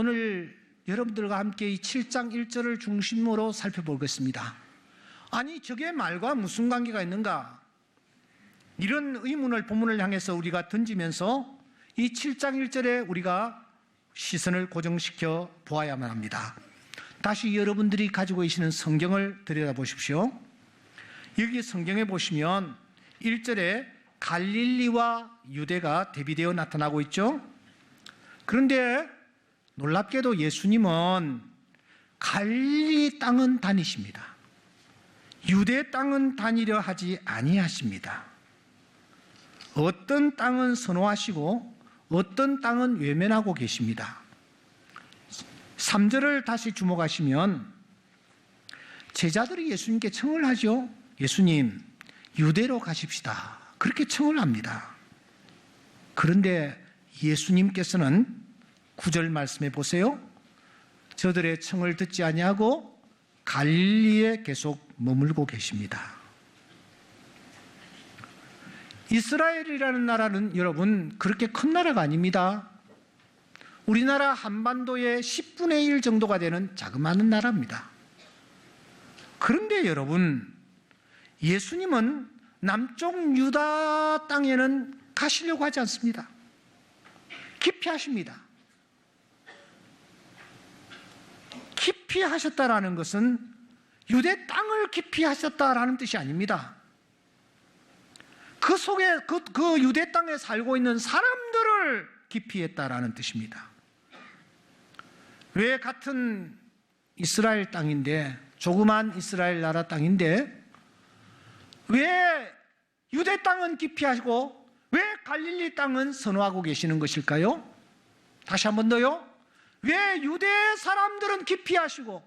오늘 여러분들과 함께 이 7장 1절을 중심으로 살펴보겠습니다. 아니, 저게 말과 무슨 관계가 있는가? 이런 의문을 본문을 향해서 우리가 던지면서 이 7장 1절에 우리가 시선을 고정시켜 보아야만 합니다. 다시 여러분들이 가지고 계시는 성경을 들여다보십시오. 여기 성경에 보시면 1절에 갈릴리와 유대가 대비되어 나타나고 있죠. 그런데 놀랍게도 예수님은 갈릴리 땅은 다니십니다. 유대 땅은 다니려 하지 아니하십니다. 어떤 땅은 선호하시고 어떤 땅은 외면하고 계십니다. 3절을 다시 주목하시면 제자들이 예수님께 청을 하죠. 예수님, 유대로 가십시다. 그렇게 청을 합니다. 그런데 예수님께서는 9절 말씀해 보세요. 저들의 청을 듣지 아니하고 갈릴리에 계속 머물고 계십니다. 이스라엘이라는 나라는 여러분 그렇게 큰 나라가 아닙니다. 우리나라 한반도의 10분의 1 정도가 되는 자그마한 나라입니다. 그런데 여러분, 예수님은 남쪽 유다 땅에는 가시려고 하지 않습니다. 기피하십니다. 기피하셨다라는 것은 유대 땅을 기피하셨다라는 뜻이 아닙니다. 그 속에 그 유대 땅에 살고 있는 사람들을 기피했다라는 뜻입니다. 왜 같은 이스라엘 땅인데, 조그만 이스라엘 나라 땅인데 왜 유대 땅은 기피하시고 왜 갈릴리 땅은 선호하고 계시는 것일까요? 다시 한 번 더요. 왜 유대 사람들은 기피하시고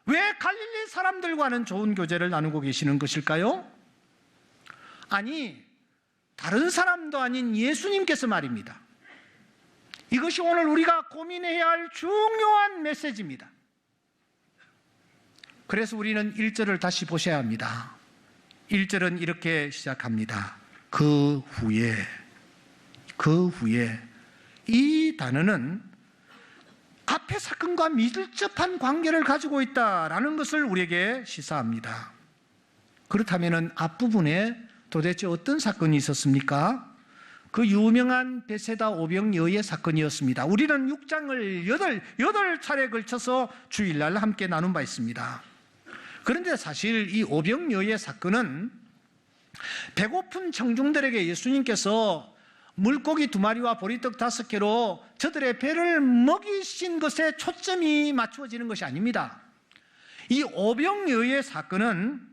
왜 갈릴리 사람들과는 좋은 교제를 나누고 계시는 것일까요? 아니, 다른 사람도 아닌 예수님께서 말입니다. 이것이 오늘 우리가 고민해야 할 중요한 메시지입니다. 그래서 우리는 1절을 다시 보셔야 합니다. 1절은 이렇게 시작합니다. 그 후에. 이 단어는 앞의 사건과 밀접한 관계를 가지고 있다라는 것을 우리에게 시사합니다. 그렇다면 앞부분에 도대체 어떤 사건이 있었습니까? 그 유명한 베세다 오병여의 사건이었습니다. 우리는 6장을 8차례에 걸쳐서 주일날 함께 나눈 바 있습니다. 그런데 사실 이 오병여의 사건은 배고픈 청중들에게 예수님께서 물고기 2마리와 보리떡 5개로 저들의 배를 먹이신 것에 초점이 맞추어지는 것이 아닙니다. 이 오병여의 사건은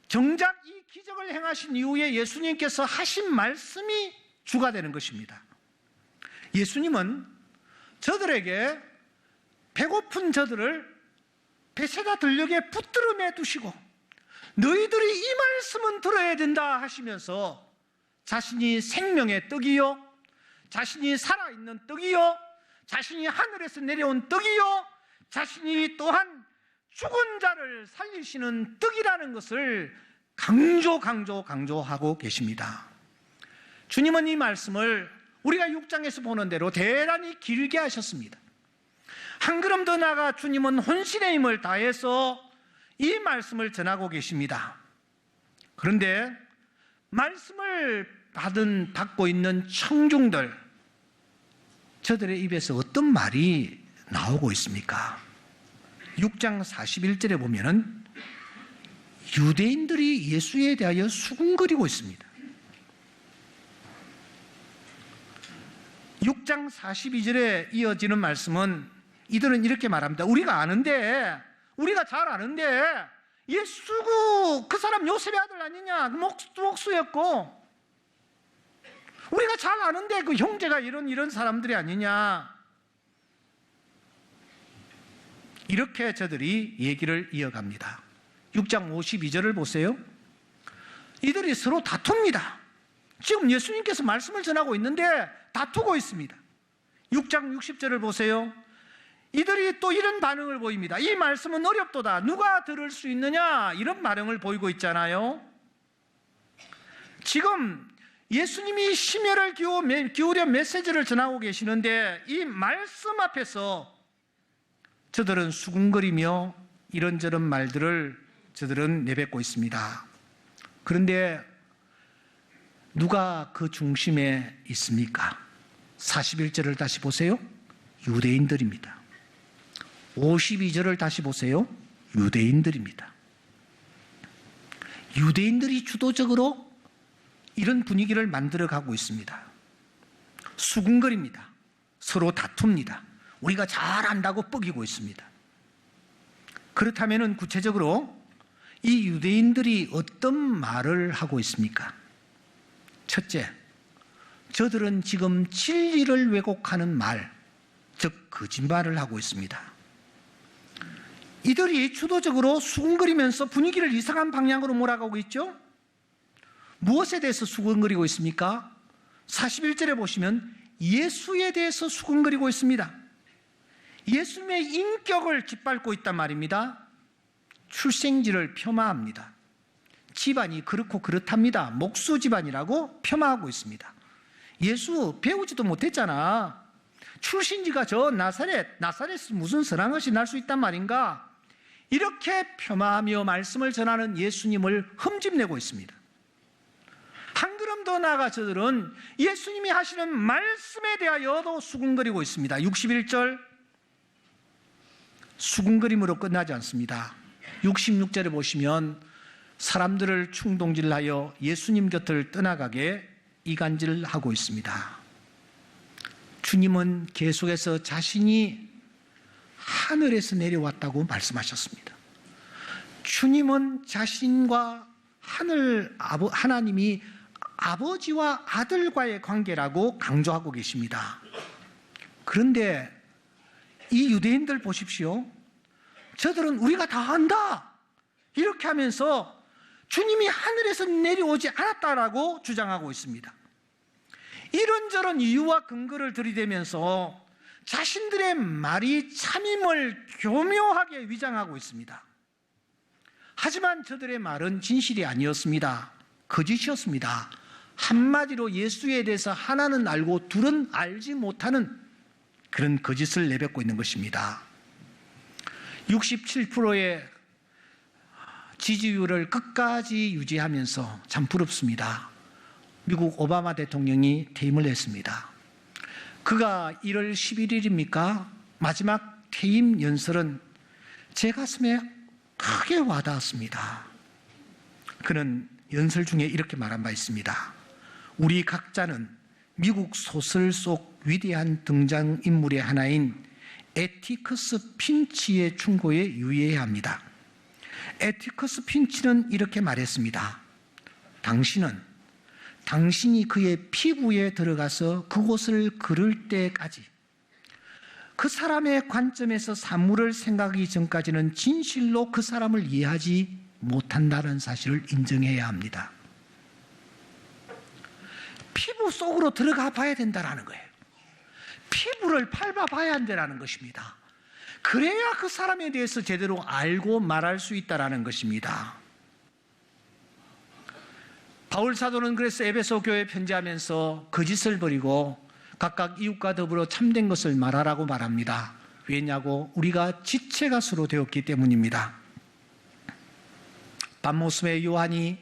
정작 이 기적을 행하신 이후에 예수님께서 하신 말씀이 주가 되는 것입니다. 예수님은 저들에게 배고픈 저들을 베세다 들녘에 붙들어 매두시고 너희들이 이 말씀은 들어야 된다 하시면서 자신이 생명의 떡이요, 자신이 살아있는 떡이요, 자신이 하늘에서 내려온 떡이요, 자신이 또한 죽은 자를 살리시는 떡이라는 것을 강조하고 계십니다. 주님은 이 말씀을 우리가 6장에서 보는 대로 대단히 길게 하셨습니다. 한 걸음 더 나아가 주님은 혼신의 힘을 다해서 이 말씀을 전하고 계십니다. 그런데 말씀을 받고 있는 청중들, 저들의 입에서 어떤 말이 나오고 있습니까? 6장 41절에 보면은 유대인들이 예수에 대하여 수군거리고 있습니다. 6장 42절에 이어지는 말씀은 이들은 이렇게 말합니다. 우리가 잘 아는데 예수고 그 사람 요셉의 아들 아니냐, 목수였고 우리가 잘 아는데 그 형제가 이런 사람들이 아니냐, 이렇게 저들이 얘기를 이어갑니다. 6장 52절을 보세요. 이들이 서로 다툽니다. 지금 예수님께서 말씀을 전하고 있는데 다투고 있습니다. 6장 60절을 보세요. 이들이 또 이런 반응을 보입니다. 이 말씀은 어렵도다. 누가 들을 수 있느냐? 이런 반응을 보이고 있잖아요. 지금 예수님이 심혈을 기울여 메시지를 전하고 계시는데 이 말씀 앞에서 저들은 수군거리며 이런저런 말들을 저들은 내뱉고 있습니다. 그런데 누가 그 중심에 있습니까? 41절을 다시 보세요. 유대인들입니다. 52절을 다시 보세요. 유대인들입니다. 유대인들이 주도적으로 이런 분위기를 만들어가고 있습니다. 수군거립니다. 서로 다툽니다. 우리가 잘 안다고 뻐기고 있습니다. 그렇다면 구체적으로 이 유대인들이 어떤 말을 하고 있습니까? 첫째, 저들은 지금 진리를 왜곡하는 말, 즉 거짓말을 하고 있습니다. 이들이 주도적으로 수군거리면서 분위기를 이상한 방향으로 몰아가고 있죠. 무엇에 대해서 수군거리고 있습니까? 41절에 보시면 예수에 대해서 수군거리고 있습니다. 예수님의 인격을 짓밟고 있단 말입니다. 출생지를 폄하합니다. 집안이 그렇고 그렇답니다. 목수 집안이라고 폄하하고 있습니다. 예수 배우지도 못했잖아. 출신지가 저 나사렛에서 무슨 선한 것이 날 수 있단 말인가? 이렇게 폄하하며 말씀을 전하는 예수님을 흠집내고 있습니다. 한 걸음 더 나아가 저들은 예수님이 하시는 말씀에 대하여도 수군거리고 있습니다. 61절 수군거림으로 끝나지 않습니다. 66절에 보시면 사람들을 충동질하여 예수님 곁을 떠나가게 이간질하고 있습니다. 주님은 계속해서 자신이 하늘에서 내려왔다고 말씀하셨습니다. 주님은 자신과 하나님이 아버지와 아들과의 관계라고 강조하고 계십니다. 그런데 이 유대인들 보십시오. 저들은 우리가 다 안다 이렇게 하면서 주님이 하늘에서 내려오지 않았다라고 주장하고 있습니다. 이런저런 이유와 근거를 들이대면서 자신들의 말이 참임을 교묘하게 위장하고 있습니다. 하지만 저들의 말은 진실이 아니었습니다. 거짓이었습니다. 한마디로 예수에 대해서 하나는 알고 둘은 알지 못하는 그런 거짓을 내뱉고 있는 것입니다. 67%의 지지율을 끝까지 유지하면서 참 부럽습니다. 미국 오바마 대통령이 퇴임을 했습니다. 그가 1월 11일입니까? 마지막 퇴임 연설은 제 가슴에 크게 와닿았습니다. 그는 연설 중에 이렇게 말한 바 있습니다. 우리 각자는 미국 소설 속 위대한 등장인물의 하나인 애티커스 핀치의 충고에 유의해야 합니다. 애티커스 핀치는 이렇게 말했습니다. 당신이 그의 피부에 들어가서 그곳을 그릴 때까지 그 사람의 관점에서 사물을 생각하기 전까지는 진실로 그 사람을 이해하지 못한다는 사실을 인정해야 합니다. 피부 속으로 들어가 봐야 된다는 거예요. 피부를 밟아봐야 한다는 것입니다. 그래야 그 사람에 대해서 제대로 알고 말할 수 있다는 것입니다. 바울 사도는 그래서 에베소 교회에 편지하면서 거짓을 버리고 각각 이웃과 더불어 참된 것을 말하라고 말합니다. 왜냐고? 우리가 지체가수로 되었기 때문입니다. 밤모습의 요한이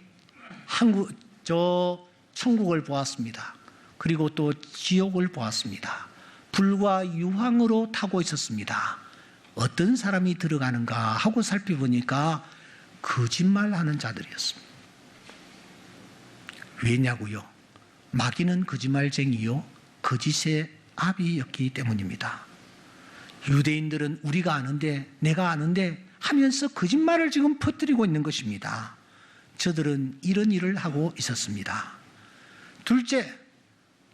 천국을 보았습니다. 그리고 또 지옥을 보았습니다. 불과 유황으로 타고 있었습니다. 어떤 사람이 들어가는가 하고 살펴보니까 거짓말하는 자들이었습니다. 왜냐고요? 마귀는 거짓말쟁이요 거짓의 아비였기 때문입니다. 유대인들은 우리가 아는데 내가 아는데 하면서 거짓말을 지금 퍼뜨리고 있는 것입니다. 저들은 이런 일을 하고 있었습니다. 둘째,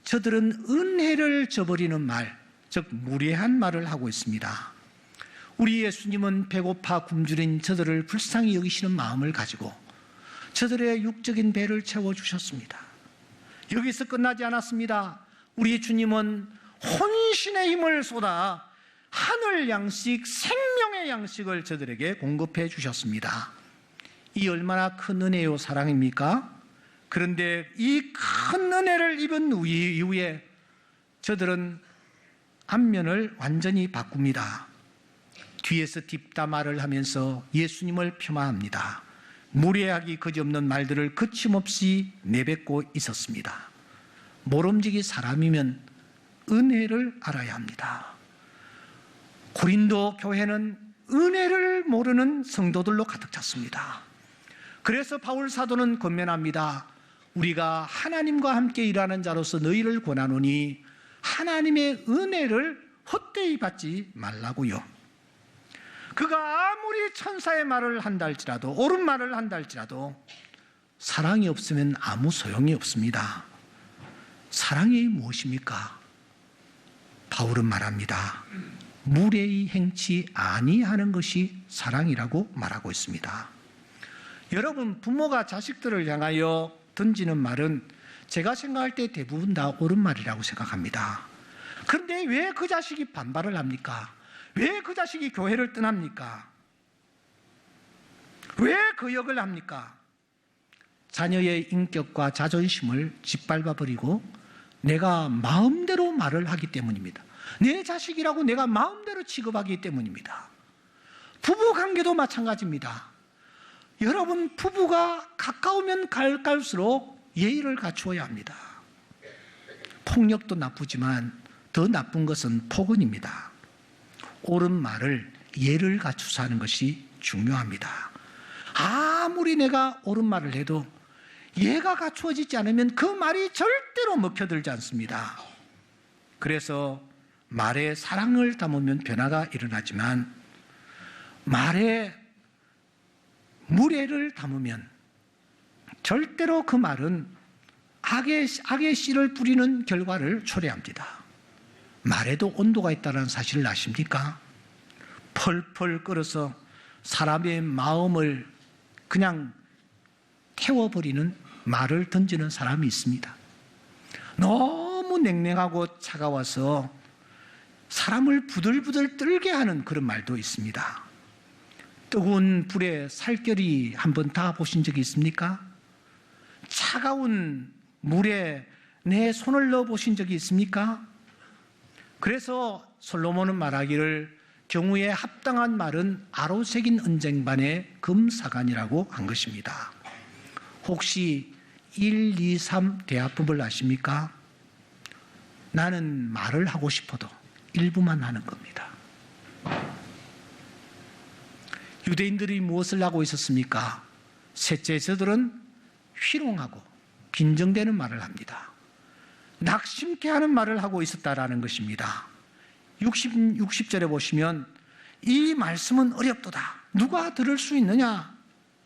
저들은 은혜를 저버리는 말, 즉 무례한 말을 하고 있습니다. 우리 예수님은 배고파 굶주린 저들을 불쌍히 여기시는 마음을 가지고 저들의 육적인 배를 채워주셨습니다. 여기서 끝나지 않았습니다. 우리 주님은 혼신의 힘을 쏟아 하늘 양식, 생명의 양식을 저들에게 공급해 주셨습니다. 이 얼마나 큰 은혜요 사랑입니까? 그런데 이 큰 은혜를 입은 이후에 저들은 안면을 완전히 바꿉니다. 뒤에서 뒷담화를 하면서 예수님을 폄하합니다. 무례하기 그지없는 말들을 거침없이 내뱉고 있었습니다. 모름지기 사람이면 은혜를 알아야 합니다. 고린도 교회는 은혜를 모르는 성도들로 가득 찼습니다. 그래서 바울 사도는 권면합니다. 우리가 하나님과 함께 일하는 자로서 너희를 권하노니 하나님의 은혜를 헛되이 받지 말라고요. 그가 아무리 천사의 말을 한다 할지라도, 옳은 말을 한다 할지라도 사랑이 없으면 아무 소용이 없습니다. 사랑이 무엇입니까? 바울은 말합니다. 무례히 행치 아니하는 것이 사랑이라고 말하고 있습니다. 여러분, 부모가 자식들을 향하여 던지는 말은 제가 생각할 때 대부분 다 옳은 말이라고 생각합니다. 그런데 왜 그 자식이 반발을 합니까? 왜 그 자식이 교회를 떠납니까? 왜 그 역을 합니까? 자녀의 인격과 자존심을 짓밟아버리고 내가 마음대로 말을 하기 때문입니다. 내 자식이라고 내가 마음대로 취급하기 때문입니다. 부부관계도 마찬가지입니다. 여러분, 부부가 가까우면 갈수록 예의를 갖추어야 합니다. 폭력도 나쁘지만 더 나쁜 것은 폭언입니다. 옳은 말을 예를 갖추어서 하는 것이 중요합니다. 아무리 내가 옳은 말을 해도 예가 갖추어지지 않으면 그 말이 절대로 먹혀들지 않습니다. 그래서 말에 사랑을 담으면 변화가 일어나지만 말에 무례를 담으면 절대로 그 말은 악의 씨를 뿌리는 결과를 초래합니다. 말에도 온도가 있다는 사실을 아십니까? 펄펄 끓어서 사람의 마음을 그냥 태워버리는 말을 던지는 사람이 있습니다. 너무 냉랭하고 차가워서 사람을 부들부들 떨게 하는 그런 말도 있습니다. 뜨거운 불에 살결이 한번 닿아보신 적이 있습니까? 차가운 물에 내 손을 넣어보신 적이 있습니까? 그래서 솔로몬은 말하기를 경우에 합당한 말은 아로새긴 언쟁반의 금사간이라고 한 것입니다. 혹시 1, 2, 3 대화법을 아십니까? 나는 말을 하고 싶어도 일부만 하는 겁니다. 유대인들이 무엇을 하고 있었습니까? 셋째, 저들은 희롱하고 빈정대는 말을 합니다. 낙심케 하는 말을 하고 있었다라는 것입니다. 60절에 보시면 이 말씀은 어렵도다. 누가 들을 수 있느냐?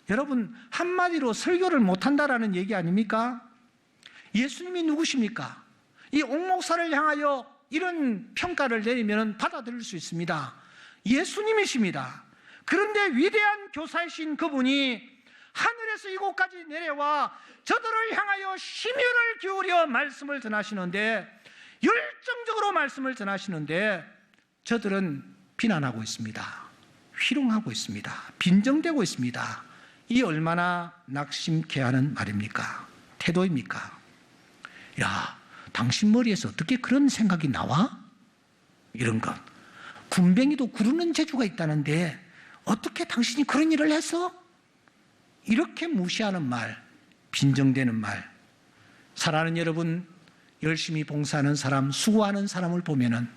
여러분, 한마디로 설교를 못한다라는 얘기 아닙니까? 예수님이 누구십니까? 이 옥목사를 향하여 이런 평가를 내리면 받아들일 수 있습니다. 예수님이십니다. 그런데 위대한 교사이신 그분이 하늘에서 이곳까지 내려와 저들을 향하여 심혈을 기울여 말씀을 전하시는데, 열정적으로 말씀을 전하시는데 저들은 비난하고 있습니다. 희롱하고 있습니다. 빈정대고 있습니다. 이 얼마나 낙심케 하는 말입니까? 태도입니까? 야, 당신 머리에서 어떻게 그런 생각이 나와? 이런 것. 군뱅이도 구르는 재주가 있다는데 어떻게 당신이 그런 일을 해서? 이렇게 무시하는 말, 빈정대는 말. 사랑하는 여러분, 열심히 봉사하는 사람, 수고하는 사람을 보면은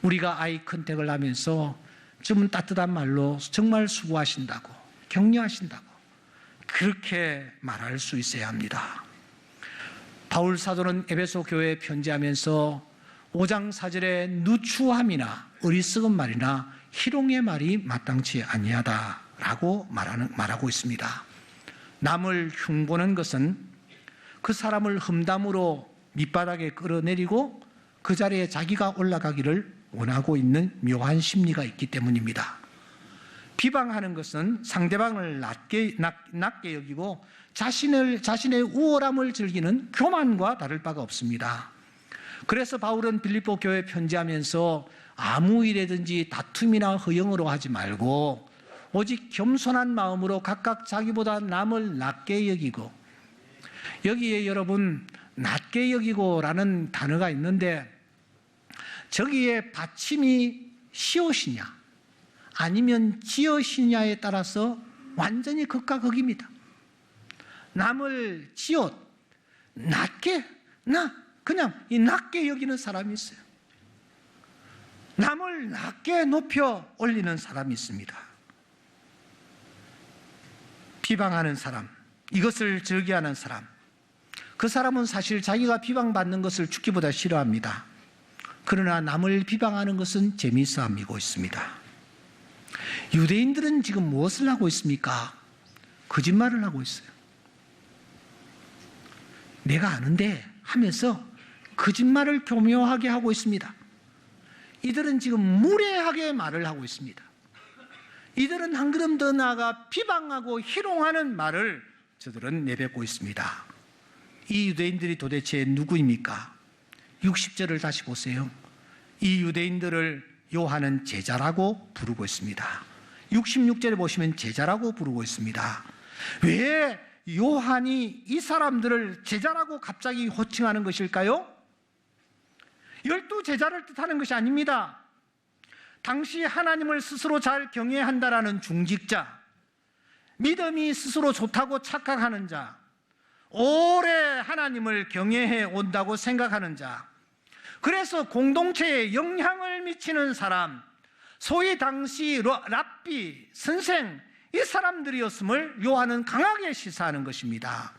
우리가 아이 컨택을 하면서 좀 따뜻한 말로 정말 수고하신다고, 격려하신다고 그렇게 말할 수 있어야 합니다. 바울 사도는 에베소 교회에 편지하면서 5장 4절에 누추함이나 어리석은 말이나 희롱의 말이 마땅치 아니하다라고 말하고 있습니다. 남을 흉보는 것은 그 사람을 험담으로 밑바닥에 끌어내리고 그 자리에 자기가 올라가기를 원하고 있는 묘한 심리가 있기 때문입니다. 비방하는 것은 상대방을 낮게 여기고 자신의 우월함을 즐기는 교만과 다를 바가 없습니다. 그래서 바울은 빌립보 교회에 편지하면서 아무 일에든지 다툼이나 허영으로 하지 말고 오직 겸손한 마음으로 각각 자기보다 남을 낮게 여기고 여기에 여러분 낮게 여기고라는 단어가 있는데 저기에 받침이 시옷이냐 아니면 지엇이냐에 따라서 완전히 극과 극입니다. 남을 지옷, 낮게, 그냥 이 낮게 여기는 사람이 있어요. 남을 낮게 높여 올리는 사람이 있습니다. 비방하는 사람, 이것을 즐겨하는 사람, 그 사람은 사실 자기가 비방받는 것을 죽기보다 싫어합니다. 그러나 남을 비방하는 것은 재미있어 하고 있습니다. 유대인들은 지금 무엇을 하고 있습니까? 거짓말을 하고 있어요. 내가 아는데 하면서 거짓말을 교묘하게 하고 있습니다. 이들은 지금 무례하게 말을 하고 있습니다. 이들은 한 걸음 더 나아가 비방하고 희롱하는 말을 저들은 내뱉고 있습니다. 이 유대인들이 도대체 누구입니까? 60절을 다시 보세요. 이 유대인들을 요한은 제자라고 부르고 있습니다. 66절에 보시면 제자라고 부르고 있습니다. 왜 요한이 이 사람들을 제자라고 갑자기 호칭하는 것일까요? 12제자를 뜻하는 것이 아닙니다. 당시 하나님을 스스로 잘 경외한다라는 중직자, 믿음이 스스로 좋다고 착각하는 자, 오래 하나님을 경외해 온다고 생각하는 자, 그래서 공동체에 영향을 미치는 사람, 소위 당시 랍비, 선생, 이 사람들이었음을 요한은 강하게 시사하는 것입니다.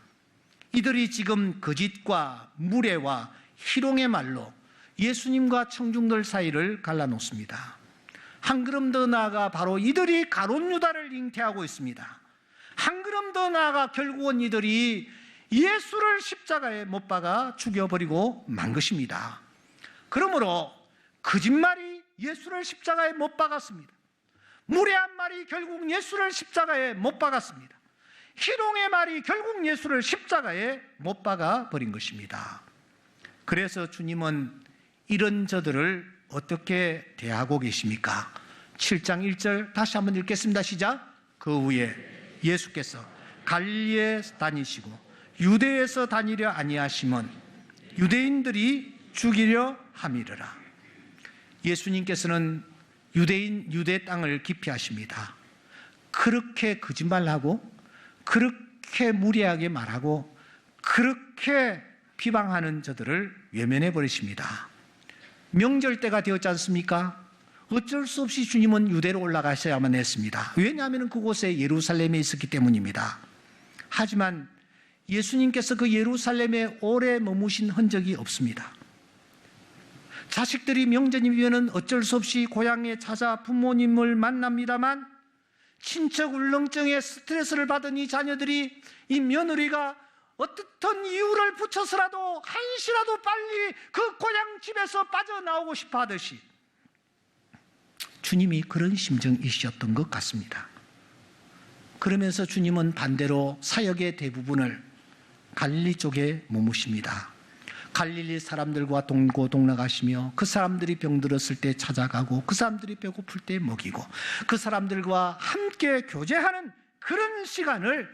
이들이 지금 거짓과 무례와 희롱의 말로 예수님과 청중들 사이를 갈라놓습니다. 한 걸음 더 나아가 바로 이들이 가룟 유다를 잉태하고 있습니다. 한 걸음 더 나아가 결국은 이들이 예수를 십자가에 못 박아 죽여버리고 만 것입니다. 그러므로 거짓말이 예수를 십자가에 못 박았습니다. 무례한 말이 결국 예수를 십자가에 못 박았습니다. 희롱의 말이 결국 예수를 십자가에 못 박아 버린 것입니다. 그래서 주님은 이런 저들을 어떻게 대하고 계십니까? 7장 1절 다시 한번 읽겠습니다. 시작. 그 후에 예수께서 갈릴리에 다니시고 유대에서 다니려 아니하심은 유대인들이 죽이려 함이르라. 예수님께서는 유대 땅을 기피하십니다. 그렇게 거짓말하고 그렇게 무례하게 말하고 그렇게 비방하는 저들을 외면해 버리십니다. 명절 때가 되었지 않습니까? 어쩔 수 없이 주님은 유대로 올라가셔야만 했습니다. 왜냐하면 그곳에 예루살렘에 있었기 때문입니다. 하지만 예수님께서 그 예루살렘에 오래 머무신 흔적이 없습니다. 자식들이 명절이면 어쩔 수 없이 고향에 찾아 부모님을 만납니다만 친척 울렁증에 스트레스를 받은 이 자녀들이 이 며느리가 어떤 이유를 붙여서라도 한시라도 빨리 그 고향 집에서 빠져나오고 싶어 하듯이 주님이 그런 심정이셨던 것 같습니다. 그러면서 주님은 반대로 사역의 대부분을 갈릴리 쪽에 머무십니다. 갈릴리 사람들과 동고동락하시며 그 사람들이 병들었을 때 찾아가고 그 사람들이 배고플 때 먹이고 그 사람들과 함께 교제하는 그런 시간을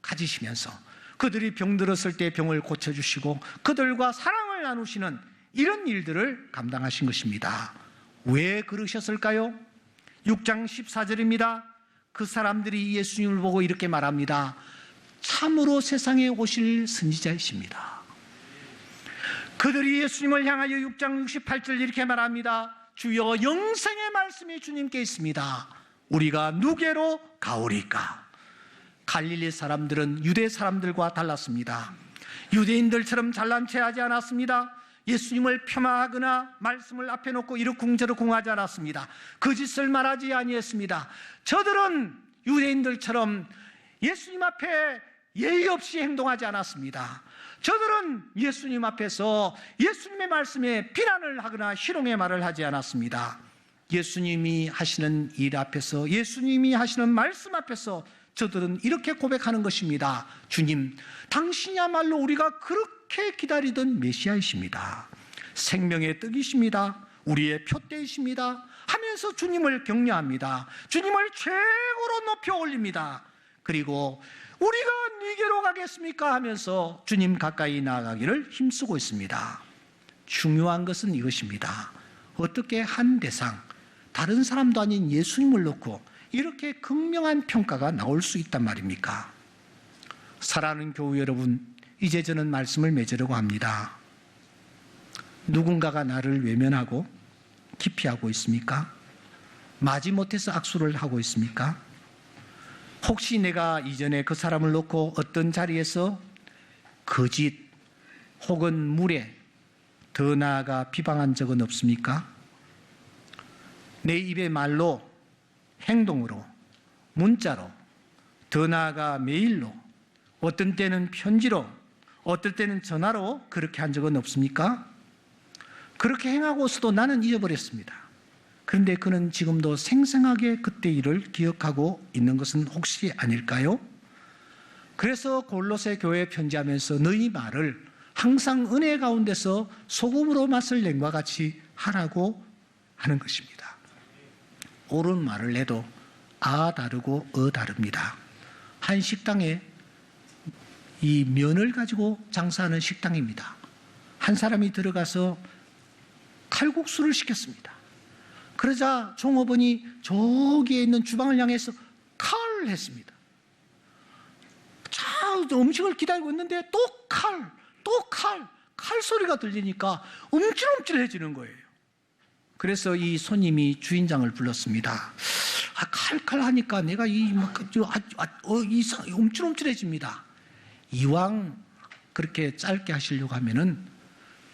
가지시면서 그들이 병들었을 때 병을 고쳐주시고 그들과 사랑을 나누시는 이런 일들을 감당하신 것입니다. 왜 그러셨을까요? 6장 14절입니다. 그 사람들이 예수님을 보고 이렇게 말합니다. 참으로 세상에 오실 선지자이십니다. 그들이 예수님을 향하여 6장 68절 이렇게 말합니다. 주여 영생의 말씀이 주님께 있습니다. 우리가 누게로 가오리까? 갈릴리 사람들은 유대 사람들과 달랐습니다. 유대인들처럼 잘난 체 하지 않았습니다. 예수님을 폄하하거나 말씀을 앞에 놓고 이러쿵저러쿵 하지 않았습니다. 거짓을 말하지 아니했습니다. 저들은 유대인들처럼 예수님 앞에 예의 없이 행동하지 않았습니다. 저들은 예수님 앞에서 예수님의 말씀에 비난을 하거나 희롱의 말을 하지 않았습니다. 예수님이 하시는 일 앞에서, 예수님이 하시는 말씀 앞에서 저들은 이렇게 고백하는 것입니다. 주님, 당신이야말로 우리가 그렇게 기다리던 메시아이십니다. 생명의 떡이십니다. 우리의 표대이십니다. 하면서 주님을 격려합니다. 주님을 최고로 높여 올립니다. 그리고 우리가 네게로 가겠습니까? 하면서 주님 가까이 나아가기를 힘쓰고 있습니다. 중요한 것은 이것입니다. 어떻게 한 대상, 다른 사람도 아닌 예수님을 놓고 이렇게 극명한 평가가 나올 수 있단 말입니까? 사랑하는 교우 여러분, 이제 저는 말씀을 맺으려고 합니다. 누군가가 나를 외면하고 기피하고 있습니까? 마지못해서 악수를 하고 있습니까? 혹시 내가 이전에 그 사람을 놓고 어떤 자리에서 거짓 혹은 무례, 더 나아가 비방한 적은 없습니까? 내 입의 말로, 행동으로, 문자로, 더 나아가 메일로, 어떤 때는 편지로, 어떨 때는 전화로 그렇게 한 적은 없습니까? 그렇게 행하고서도 나는 잊어버렸습니다. 그런데 그는 지금도 생생하게 그때 일을 기억하고 있는 것은 혹시 아닐까요? 그래서 골로새 교회에 편지하면서 너희 말을 항상 은혜 가운데서 소금으로 맛을 낸과 같이 하라고 하는 것입니다. 옳은 말을 해도 아 다르고 어 다릅니다. 한 식당에 이 면을 가지고 장사하는 식당입니다. 한 사람이 들어가서 칼국수를 시켰습니다. 그러자 종업원이 저기에 있는 주방을 향해서 칼을 했습니다. 자, 음식을 기다리고 있는데 또 칼 소리가 들리니까 움찔움찔해지는 거예요. 그래서 이 손님이 주인장을 불렀습니다. 칼 하니까 내가 움찔움찔해집니다. 이왕 그렇게 짧게 하시려고 하면은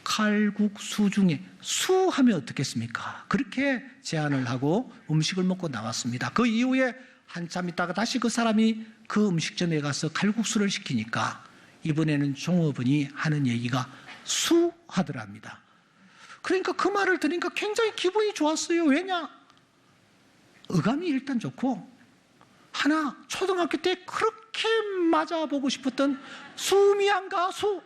칼국수 중에 수 하면 어떻겠습니까? 그렇게 제안을 하고 음식을 먹고 나왔습니다. 그 이후에 한참 있다가 다시 그 사람이 그 음식점에 가서 칼국수를 시키니까 이번에는 종업원이 하는 얘기가 수 하더랍니다. 그러니까 그 말을 들으니까 굉장히 기분이 좋았어요. 왜냐? 어감이 일단 좋고 하나 초등학교 때 그렇게 맞아보고 싶었던 수미양가 수,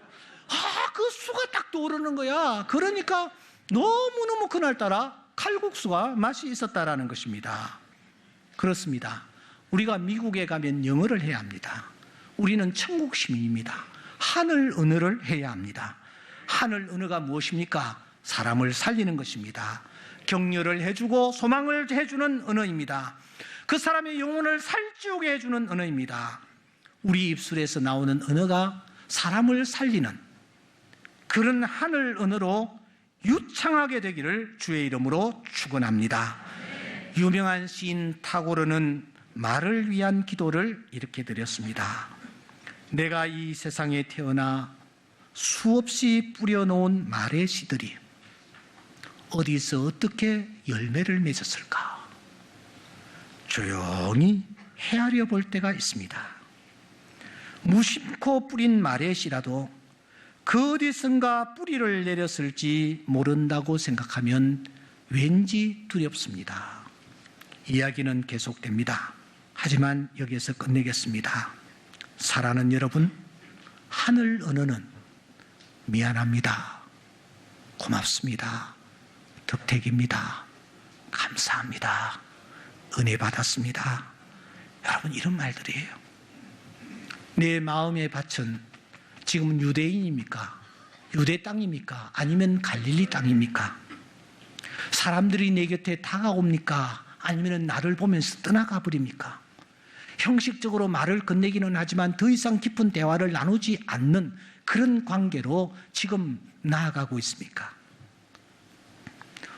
그 수가 딱 떠오르는 거야. 그러니까 너무너무 그날따라 칼국수가 맛이 있었다라는 것입니다. 그렇습니다. 우리가 미국에 가면 영어를 해야 합니다. 우리는 천국 시민입니다. 하늘 언어를 해야 합니다. 하늘 언어가 무엇입니까? 사람을 살리는 것입니다. 격려를 해주고 소망을 해주는 언어입니다. 그 사람의 영혼을 살찌우게 해주는 언어입니다. 우리 입술에서 나오는 언어가 사람을 살리는 그런 하늘 언어로 유창하게 되기를 주의 이름으로 축원합니다. 유명한 시인 타고르는 말을 위한 기도를 이렇게 드렸습니다. 내가 이 세상에 태어나 수없이 뿌려놓은 말의 씨들이 어디서 어떻게 열매를 맺었을까? 조용히 헤아려 볼 때가 있습니다. 무심코 뿌린 말의 씨라도 그 어디선가 뿌리를 내렸을지 모른다고 생각하면 왠지 두렵습니다. 이야기는 계속됩니다. 하지만 여기에서 끝내겠습니다. 사랑하는 여러분, 하늘 언어는 미안합니다. 고맙습니다. 덕택입니다. 감사합니다. 은혜 받았습니다. 여러분, 이런 말들이에요. 내 마음의 밭은 지금은 유대인입니까? 유대 땅입니까? 아니면 갈릴리 땅입니까? 사람들이 내 곁에 다가옵니까? 아니면 나를 보면서 떠나가 버립니까? 형식적으로 말을 건네기는 하지만 더 이상 깊은 대화를 나누지 않는 그런 관계로 지금 나아가고 있습니까?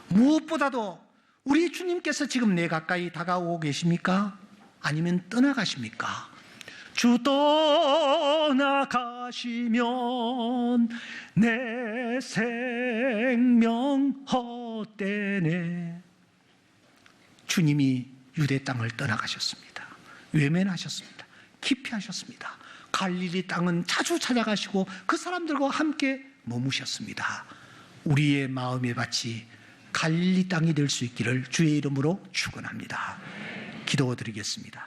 무엇보다도 우리 주님께서 지금 내 가까이 다가오고 계십니까? 아니면 떠나가십니까? 주 떠나가시면 내 생명 헛되네. 주님이 유대 땅을 떠나가셨습니다. 외면하셨습니다. 기피하셨습니다. 갈릴리 땅은 자주 찾아가시고 그 사람들과 함께 머무셨습니다. 우리의 마음의 밭이 갈릴리 땅이 될 수 있기를 주의 이름으로 축원합니다. 기도드리겠습니다.